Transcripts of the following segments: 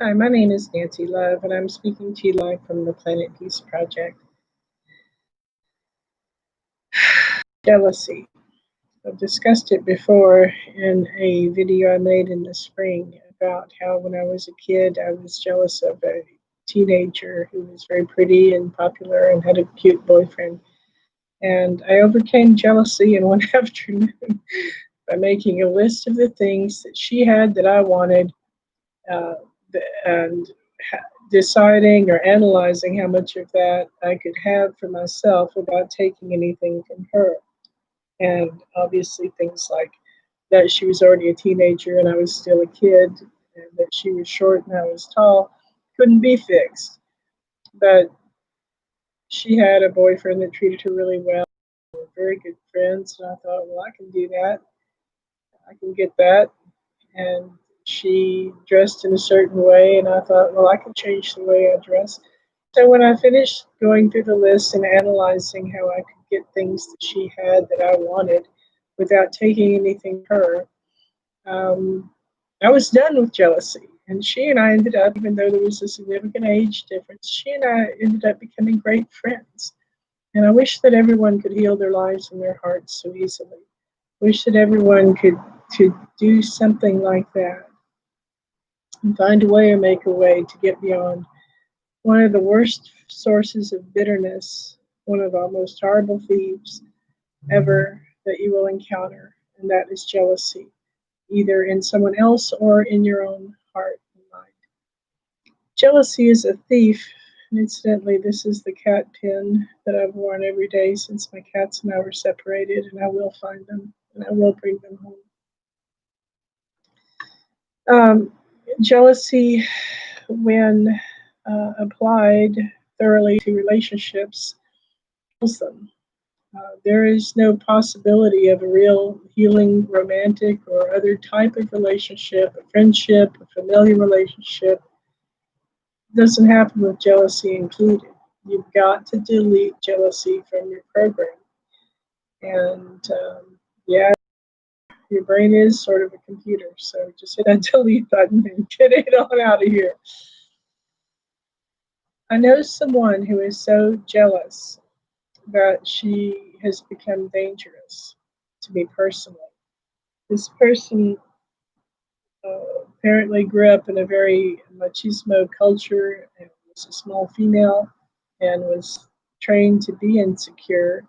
Hi, my name is Nancy Love, and I'm speaking to you live from the Planet Peace Project. Jealousy. I've discussed it before in a video I made in the spring about how when I was a kid, I was jealous of a teenager who was very pretty and popular and had a cute boyfriend. And I overcame jealousy in one afternoon by making a list of the things that she had that I wanted, uh, and deciding or analyzing how much of that I could have for myself without taking anything from her. And obviously, things like that she was already a teenager and I was still a kid, and that she was short and I was tall, couldn't be fixed. But she had a boyfriend that treated her really well. We were very good friends, and I thought, well, I can do that. I can get that. And she dressed in a certain way, and I thought, well, I can change the way I dress. So when I finished going through the list and analyzing how I could get things that she had that I wanted without taking anything from her, I was done with jealousy. And she and I ended up, even though there was a significant age difference, she and I ended up becoming great friends. And I wish that everyone could heal their lives and their hearts so easily. Wish that everyone could do something like that and find a way or make a way to get beyond one of the worst sources of bitterness, one of the most horrible thieves ever that you will encounter, and that is jealousy, either in someone else or in your own heart and mind. Jealousy is a thief. And incidentally, this is the cat pin that I've worn every day since my cats and I were separated, and I will find them and I will bring them home. Um, Jealousy, when applied thoroughly to relationships, kills them. There is no possibility of a real healing romantic or other type of relationship, a friendship, a familiar relationship. It doesn't happen with jealousy included. You've got to delete jealousy from your program. And yeah, your brain is sort of a computer, so just hit that delete button and get it on out of here. I know someone who is so jealous that she has become dangerous to me personally. This person apparently grew up in a very machismo culture and was a small female and was trained to be insecure,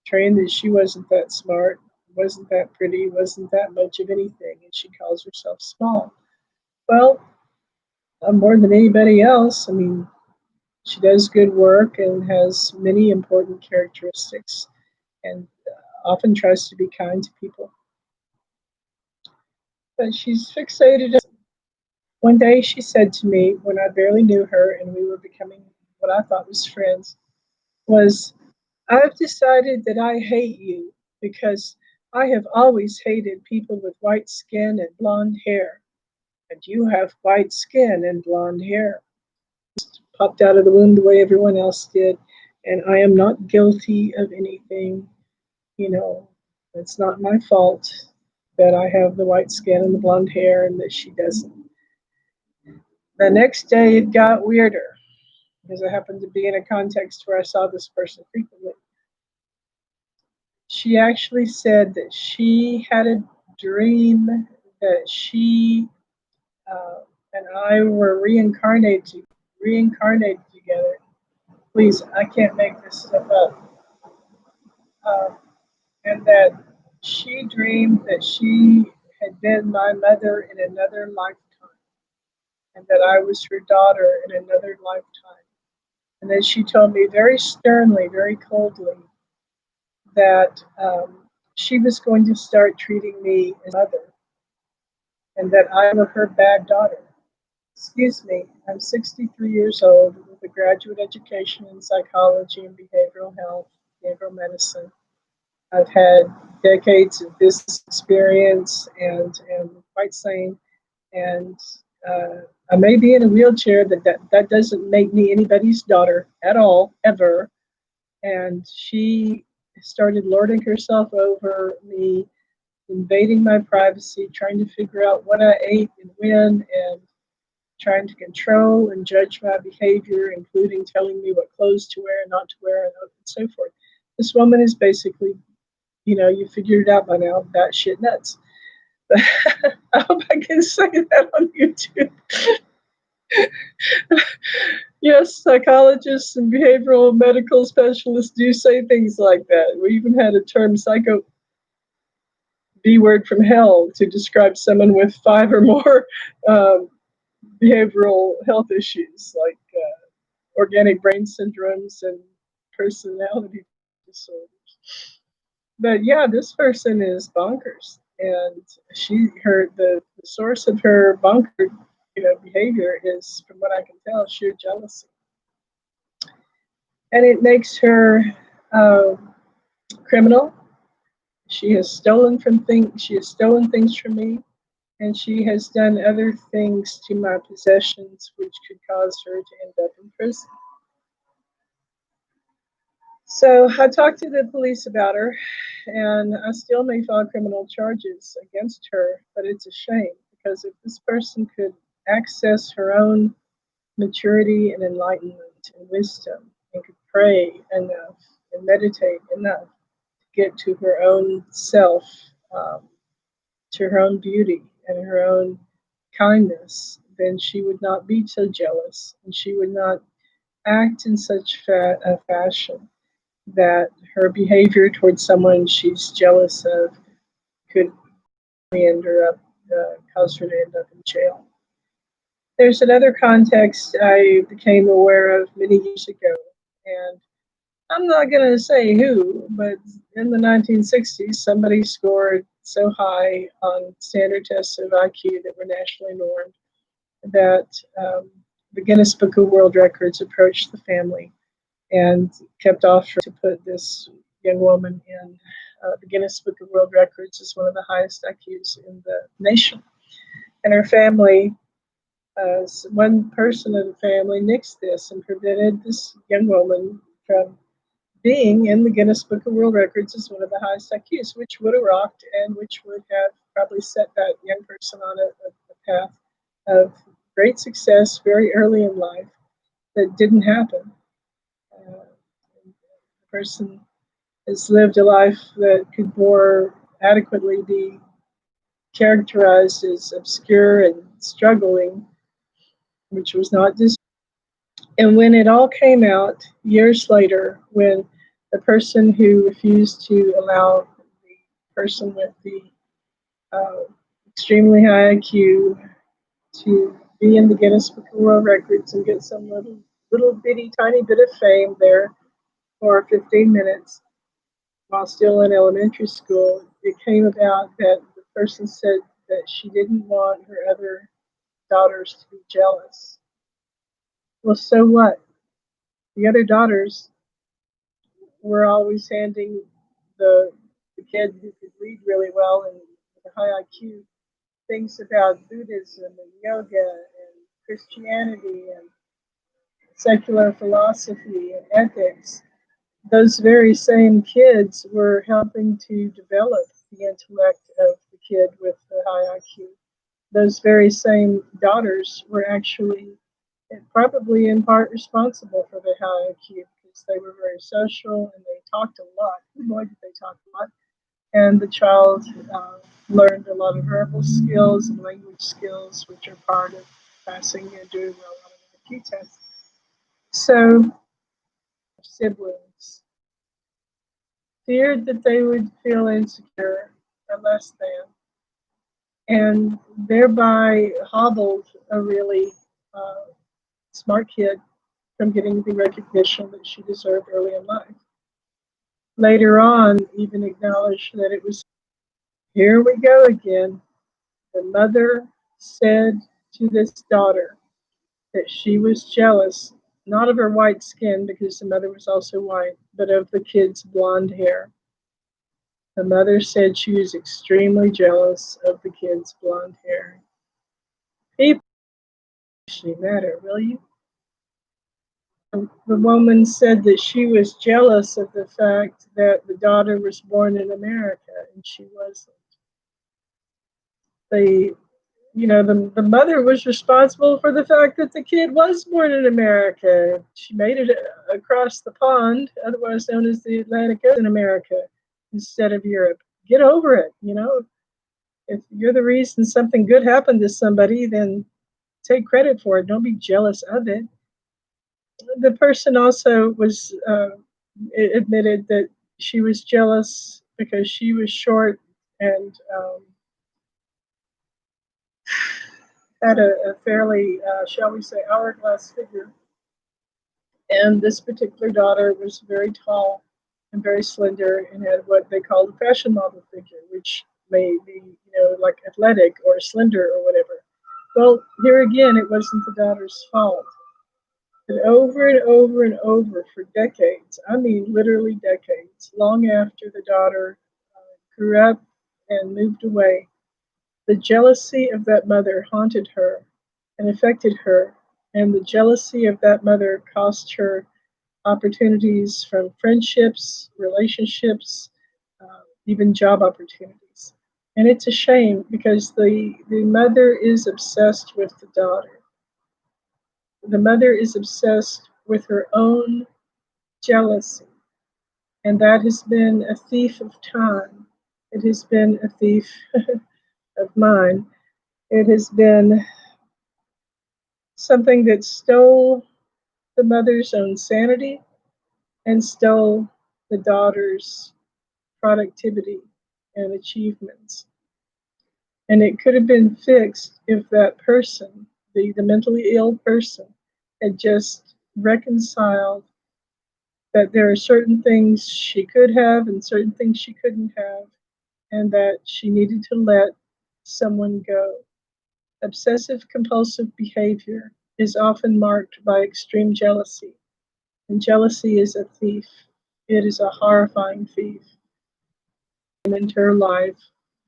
trained that she wasn't that smart, wasn't that pretty, wasn't that much of anything, and she calls herself small. Well, more than anybody else, I mean, she does good work and has many important characteristics and often tries to be kind to people. But she's fixated. One day she said to me, when I barely knew her and we were becoming what I thought was friends, was, I've decided that I hate you because I have always hated people with white skin and blonde hair. And you have white skin and blonde hair. Popped out of the womb the way everyone else did. And I am not guilty of anything. You know, it's not my fault that I have the white skin and the blonde hair and that she doesn't. The next day it got weirder because I happened to be in a context where I saw this person frequently. She actually said that she had a dream that she and I were reincarnated together. Please, I can't make this stuff up. Um, and that she dreamed that she had been my mother in another lifetime, and that I was her daughter in another lifetime. And then she told me very sternly, very coldly, that she was going to start treating me as a mother and that I were her bad daughter. Excuse me, I'm 63 years old with a graduate education in psychology and behavioral health, behavioral medicine. I've had decades of business experience and am quite sane. And I may be in a wheelchair, but that doesn't make me anybody's daughter at all, ever. And she started lording herself over me, invading my privacy, trying to figure out what I ate and when, and trying to control and judge my behavior, including telling me what clothes to wear and not to wear, and so forth. This woman is basically, you figured it out by now, batshit nuts. But I hope I can say that on YouTube. Yes, psychologists and behavioral medical specialists do say things like that. We even had a term, psycho B word from hell, to describe someone with 5 or more behavioral health issues like organic brain syndromes and personality disorders. But yeah, this person is bonkers, and the source of her bonker, behavior is, from what I can tell, sheer jealousy, and it makes her criminal. She has stolen things from me, and she has done other things to my possessions which could cause her to end up in prison. So I talked to the police about her, and I still may file criminal charges against her, but it's a shame, because if this person could access her own maturity and enlightenment and wisdom, and could pray enough and meditate enough to get to her own self, to her own beauty and her own kindness, then she would not be so jealous, and she would not act in such a fashion that her behavior towards someone she's jealous of could end her up, cause her to end up in jail. There's another context I became aware of many years ago, and I'm not going to say who, but in the 1960s, somebody scored so high on standard tests of IQ that were nationally normed that the Guinness Book of World Records approached the family and kept offering to put this young woman in the Guinness Book of World Records as one of the highest IQs in the nation. And her family, one person of the family, nixed this and prevented this young woman from being in the Guinness Book of World Records as one of the highest IQs, which would have rocked and which would have probably set that young person on a path of great success very early in life. That didn't happen. The person has lived a life that could more adequately be characterized as obscure and struggling, which was not this. And when it all came out years later, when the person who refused to allow the person with the extremely high IQ to be in the Guinness Book of World Records and get some little bitty tiny bit of fame there for 15 minutes while still in elementary school, it came about that the person said that she didn't want her other daughters to be jealous. Well, so what? The other daughters were always handing the kid who could read really well and with a high IQ things about Buddhism and yoga and Christianity and secular philosophy and ethics. Those very same kids were helping to develop the intellect of the kid with the high IQ. Those very same daughters were actually probably in part responsible for the high IQ, because they were very social and they talked a lot. Boy, did they talk a lot. And the child learned a lot of verbal skills and language skills, which are part of passing and doing well on an IQ test. So, siblings feared that they would feel insecure or less than, and thereby hobbled a really smart kid from getting the recognition that she deserved early in life. Later on, even acknowledged that it was, here we go again. The mother said to this daughter that she was jealous, not of her white skin, because the mother was also white, but of the kid's blonde hair. The mother said she was extremely jealous of the kid's blonde hair. People actually matter, will you? The woman said that she was jealous of the fact that the daughter was born in America and she wasn't. The the mother was responsible for the fact that the kid was born in America. She made it across the pond, otherwise known as the Atlantic Ocean, in America instead of Europe. Get over it. If you're the reason something good happened to somebody, then take credit for it. Don't be jealous of it. The person also was admitted that she was jealous because she was short and had a fairly, shall we say, hourglass figure. And this particular daughter was very tall and very slender and had what they call a fashion model figure, which may be, like athletic or slender or whatever. Well, here again, it wasn't the daughter's fault. And over and over and over for decades, I mean literally decades, long after the daughter grew up and moved away, the jealousy of that mother haunted her and affected her, and the jealousy of that mother cost her opportunities from friendships, relationships, even job opportunities. And it's a shame because the mother is obsessed with the daughter. The mother is obsessed with her own jealousy, and that has been a thief of time. It has been a thief of mine. It has been something that stole the mother's own sanity and stole the daughter's productivity and achievements. And it could have been fixed if that person, the mentally ill person, had just reconciled that there are certain things she could have and certain things she couldn't have, and that she needed to let someone go. Obsessive compulsive behavior is often marked by extreme jealousy, and jealousy is a thief. It is a horrifying thief. Into her life,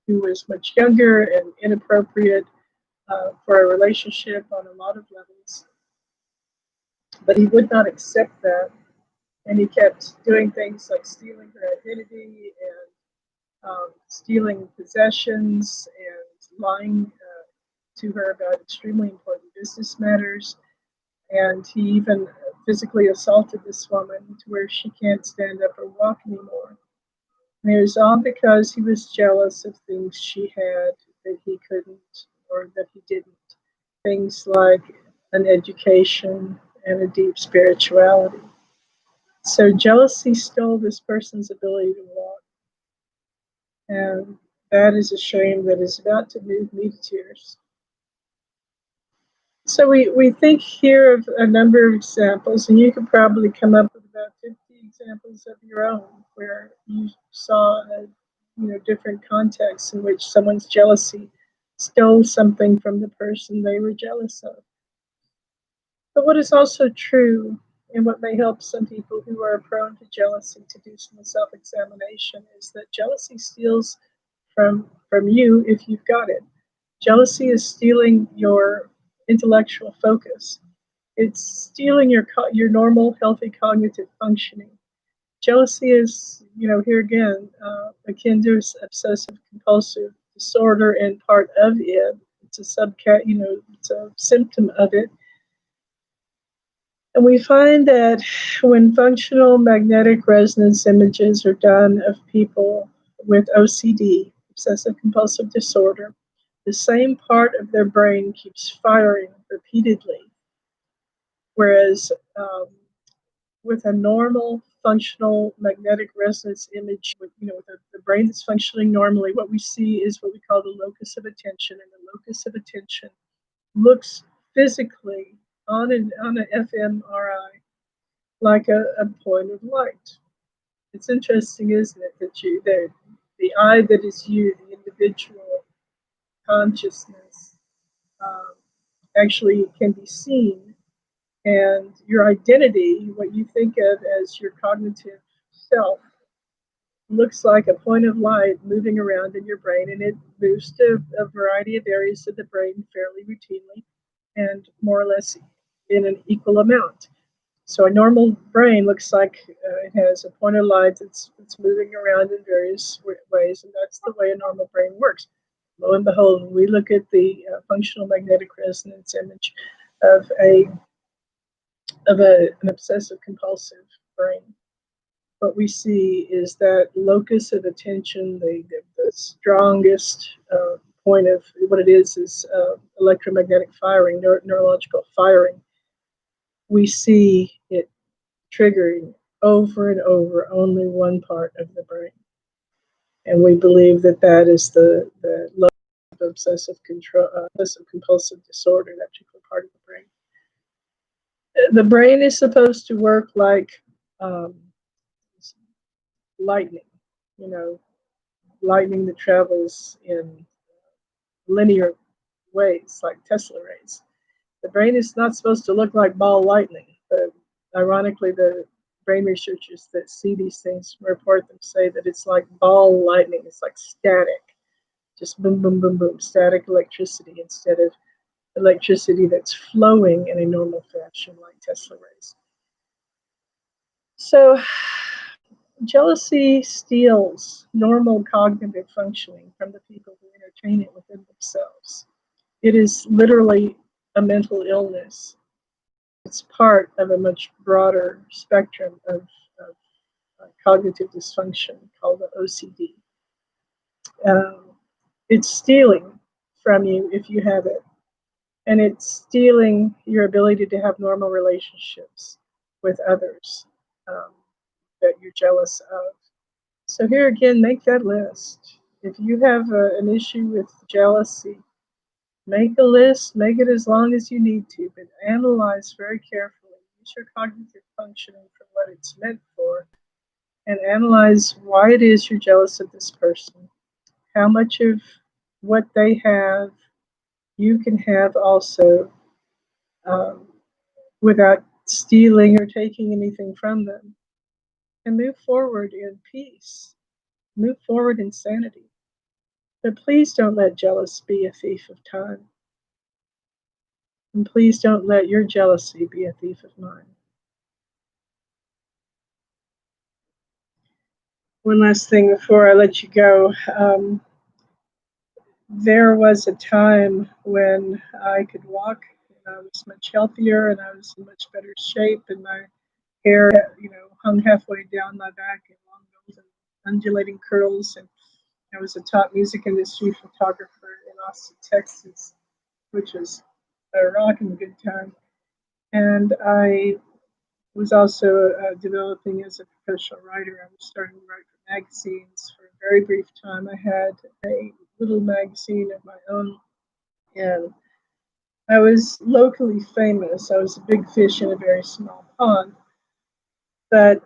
who was much younger and inappropriate for a relationship on a lot of levels, but he would not accept that, and he kept doing things like stealing her identity and stealing possessions and lying to her about extremely important business matters. And he even physically assaulted this woman to where she can't stand up or walk anymore. And it was all because he was jealous of things she had that he couldn't or that he didn't. Things like an education and a deep spirituality. So jealousy stole this person's ability to walk. And that is a shame that is about to move me to tears. So we think here of a number of examples, and you could probably come up with about 50 examples of your own where you saw different contexts in which someone's jealousy stole something from the person they were jealous of. But what is also true, and what may help some people who are prone to jealousy to do some self-examination, is that jealousy steals from you if you've got it. Jealousy is stealing your intellectual focus. It's stealing your normal, healthy cognitive functioning. Jealousy is, here again, akin to obsessive compulsive disorder and part of it. It's it's a symptom of it. And we find that when functional magnetic resonance images are done of people with OCD, obsessive compulsive disorder, the same part of their brain keeps firing repeatedly. Whereas with a normal functional magnetic resonance image, with the brain that's functioning normally, what we see is what we call the locus of attention. And the locus of attention looks physically on an fMRI like a point of light. It's interesting, isn't it, that the I that is you, the individual consciousness, actually can be seen, and your identity, what you think of as your cognitive self, looks like a point of light moving around in your brain, and it moves to a variety of areas of the brain fairly routinely and more or less in an equal amount. So a normal brain looks like it has a point of light that's moving around in various ways, and that's the way a normal brain works. lo and behold, when we look at the functional magnetic resonance image of an obsessive compulsive brain, what we see is that locus of attention, the strongest point of what it is electromagnetic firing, neurological firing. We see it triggering over and over only one part of the brain. And we believe that that is the obsessive control, obsessive compulsive disorder, that particular part of the brain. The brain is supposed to work like lightning, you know, lightning that travels in linear ways, like Tesla rays. The brain is not supposed to look like ball lightning, but ironically, the brain researchers that see these things report them say that it's like ball lightning. It's like static, just boom, boom, boom, boom, static electricity instead of electricity that's flowing in a normal fashion like Tesla rays. So jealousy steals normal cognitive functioning from the people who entertain it within themselves. It is literally a mental illness. It's part of a much broader spectrum of cognitive dysfunction called the OCD. It's stealing from you if you have it, and it's stealing your ability to have normal relationships with others that you're jealous of. So here again, make that list. If you have an issue with jealousy, make a list, make it as long as you need to, but analyze very carefully. Use your cognitive functioning for what it's meant for, and analyze why it is you're jealous of this person. How much of what they have you can have also, without stealing or taking anything from them. And move forward in peace. Move forward in sanity. But please don't let jealousy be a thief of time. And please don't let your jealousy be a thief of mine. One last thing before I let you go. There was a time when I could walk and I was much healthier and I was in much better shape, and my hair, hung halfway down my back in long golden undulating curls. And I was a top music industry photographer in Austin, Texas, which was a rocking good time. And I was also developing as a professional writer. I was starting to write for magazines. For a very brief time, I had a little magazine of my own, and I was locally famous. I was a big fish in a very small pond. But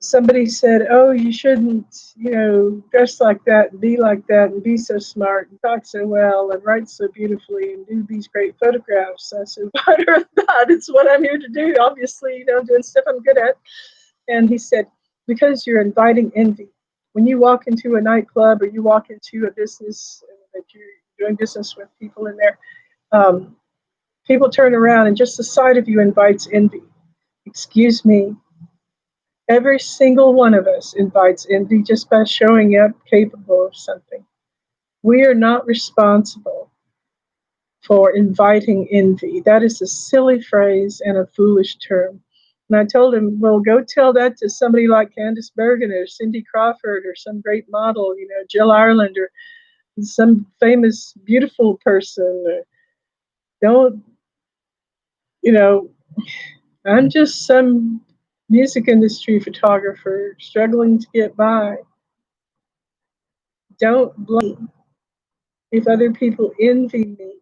somebody said, "Oh, you shouldn't, dress like that and be so smart and talk so well and write so beautifully and do these great photographs." I said, "What are that? It's what I'm here to do, obviously, doing stuff I'm good at." And he said, "Because you're inviting envy. When you walk into a nightclub or you walk into a business that you're doing business with people in there, people turn around and just the sight of you invites envy." Excuse me. Every single one of us invites envy just by showing up capable of something. We are not responsible for inviting envy. That is a silly phrase and a foolish term. And I told him, "Well, go tell that to somebody like Candice Bergen or Cindy Crawford or some great model, Jill Ireland or some famous, beautiful person. Don't, I'm just some music industry photographer struggling to get by. Don't blame if other people envy me,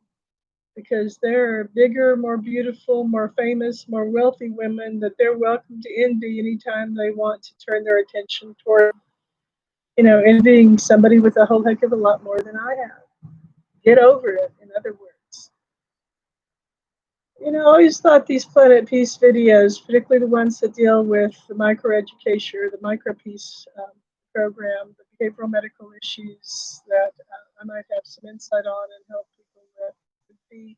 because there are bigger, more beautiful, more famous, more wealthy women that they're welcome to envy anytime they want to turn their attention toward, envying somebody with a whole heck of a lot more than I have. Get over it, in other words. I always thought these Planet Peace videos, particularly the ones that deal with the microeducation, the micropeace program, the behavioral medical issues that I might have some insight on and help people with, would be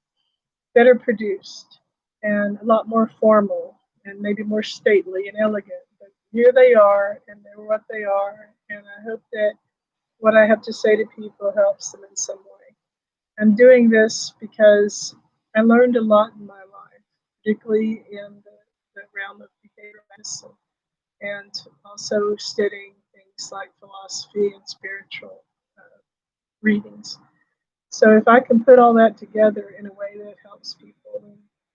better produced and a lot more formal and maybe more stately and elegant. But here they are, and they're what they are, and I hope that what I have to say to people helps them in some way. I'm doing this because I learned a lot in my life, particularly in the realm of behavioral medicine, and also studying things like philosophy and spiritual readings. So if I can put all that together in a way that helps people